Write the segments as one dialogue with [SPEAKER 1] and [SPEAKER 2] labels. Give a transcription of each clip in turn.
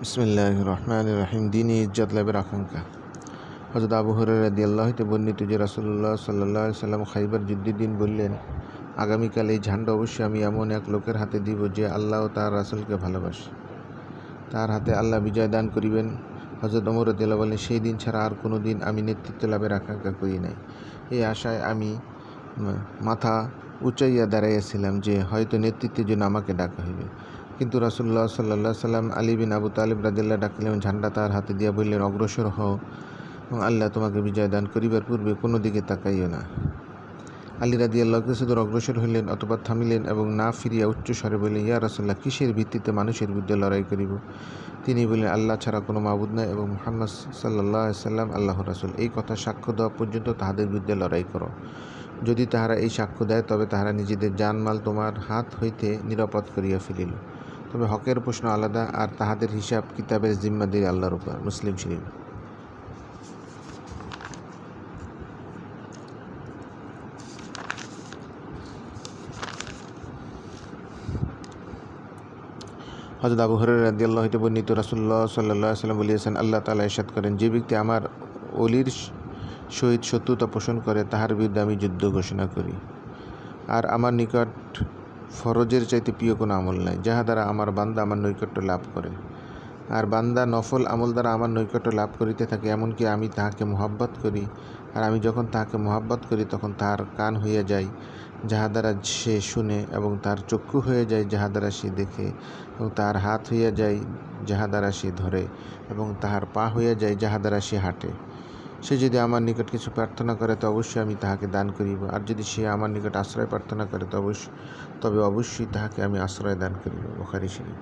[SPEAKER 1] বিসমিল্লাহির রহমানির রহিম। দ্বীনে ইজ্জত লাভের আকাঙ্ক্ষা। হযরত আবু হুরায়রা রাদিয়াল্লাহু হতে বর্ণিত যে রাসূলুল্লাহ সাল্লাল্লাহু আলাইহি সাল্লাম খাইবার যুদ্ধের দিন বললেন, আগামীকাল এই ঝান্ডা অবশ্যই আমি এমন এক লোকের হাতে দিব যে আল্লাহ ও তার রাসূলকে ভালোবাসে, তার হাতে আল্লাহ বিজয় দান করিবেন। হযরত ওমর রাদিয়াল্লাহু বলেন, সেই দিন ছাড়া আর কোনো দিন আমি নেতৃত্ব লাভের আকাঙ্ক্ষা করি নাই। এই আশায় আমি মাথা উঁচাইয়া দাঁড়াইয়াছিলাম যে হয়তো নেতৃত্বের জন্য আমাকে ডাকা হইবে। কিন্তু রাসূলুল্লাহ সাল্লাল্লাহু আলাইহি সাল্লাম আলী বিন আবু তালিব রাদিয়াল্লাহু ডাকিলেন, ঝান্ডা তার হাতে দিয়া বললেন, অগ্রসর হও এবং আল্লাহ তোমাকে বিজয় দান করিবার পূর্বে কোনো দিকে তাকাইও না। আলী রাদিয়াল্লাহু কিছু দূর অগ্রসর হইলেন, অতঃপর থামিলেন এবং না ফিরিয়া উচ্চ স্বরে বললেন, ইয়া রাসূলুল্লাহ, কিসের ভিত্তিতে মানুষের বিরুদ্ধে লড়াই করিব? তিনি বললেন, আল্লাহ ছাড়া কোনো মাবুদ নাই এবং মুহাম্মদ সাল্লাল্লাহু আলাইহি সাল্লাম আল্লাহর রাসূল। এই কথা সাক্ষ্য দেওয়া পর্যন্ত তাহাদের বিরুদ্ধে লড়াই করো। যদি তাহারা এই সাক্ষ্য দেয় তবে তাহারা নিজেদের জানমাল তোমার হাত হইতে নিরাপদ করিয়া ফেলিল। তবে হকের প্রশ্ন আলাদা, আর তাহাদের হিসাব কিতাবের জিম্মাদারি আল্লাহর উপর। মুসলিম শরীফ। হযরত আবু হুরায়রা রাদিয়াল্লাহু হতে বর্ণিত রাসূলুল্লাহ সাল্লাল্লাহু আলাইহি সাল্লাম বলিয়াছেন, আল্লাহ তাআলা ইরশাদ করেন, যে ব্যক্তি আমার ওলির সহিত শত্রুতা পোষণ করে তাহার বিরুদ্ধে আমি যুদ্ধ ঘোষণা করি। আর আমার নিকট ফরজের চাইতে প্রিয় কোনো আমল নাই, যাহা দ্বারা আমার বান্দা আমার নৈকট্য লাভ করে। আর বান্দা নফল আমল দ্বারা আমার নৈকট্য লাভ করিতে থাকে, এমনকি আমি তাহাকে মহব্বত করি। আর আমি যখন তাহাকে মহব্বত করি তখন তাহার কান হইয়া যায়, যাহা দ্বারা সে শুনে, এবং তাহার চক্ষু হয়ে যায়, যাহা দ্বারা সে দেখে, এবং তাহার হাত হইয়া যায়, যাহা দ্বারা সে ধরে, এবং তাহার পা হইয়া যায়, যাহা দ্বারা সে হাঁটে। সে যদি আমার নিকট কিছু প্রার্থনা করে তো অবশ্যই আমি তাহাকে দান করিব, আর যদি সে আমার নিকট আশ্রয় প্রার্থনা করে তবে অবশ্যই তাহাকে আমি আশ্রয় দান করিব। বুখারী শরীফ।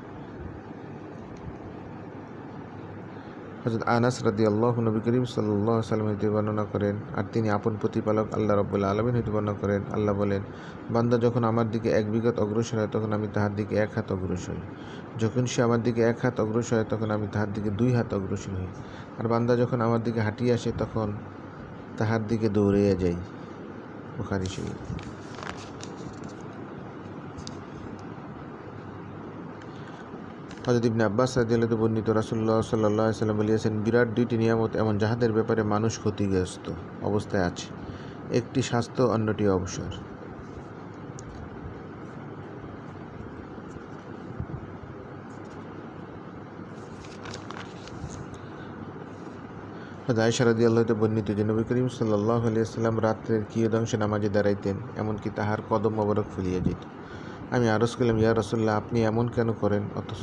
[SPEAKER 1] হযরত আনাস রাদিয়াল্লাহু নবী করিম সাল্লাল্লাহু আলাইহি ওয়াসাল্লাম হইতে বর্ণনা করেন, আর তিনি আপন প্রতিপালক আল্লাহ রাব্বুল আলামিন হইতে বর্ণনা করেন, আল্লাহ বলেন, বান্দা যখন আমার দিকে এক বিঘত অগ্রসর হয় তখন আমি তাহার দিকে এক হাত অগ্রসর হই। যখন সে আমার দিকে এক হাত অগ্রসর হয় তখন আমি তাহার দিকে দুই হাত অগ্রসর হই। আর বান্দা যখন আমার দিকে হাঁটিয়া আসে তখন তাহার দিকে দৌড়াইয়া যাই। বুখারী শরীফ। হযরত ইবনে আব্বাস রাদিয়াল্লাহু আনহু বর্ণিত রাসূলুল্লাহ সাল্লাল্লাহু আলাইহি ওয়াসাল্লাম বলিয়াছেন, বিরাট দুইটি নিয়ামত এমন যাহাদের ব্যাপারে মানুষ ক্ষতিগ্রস্ত অবস্থায় আছে, একটি স্বাস্থ্য, অন্যটি অবসর। হযরত আয়েশা রাদিয়াল্লাহু আনহা বর্ণিত যে নবী করিম সাল্লাল্লাহু আলাইহি ওয়াসাল্লাম রাত্রের কিয়দাংশে নামাজে দাঁড়াইতেন, এমনকি তাহার কদম মোবারক ফুলিয়া যেত। আমি আরজ করলাম, ইয়া রাসূলুল্লাহ, আপনি এমন কেন করেন? অথচ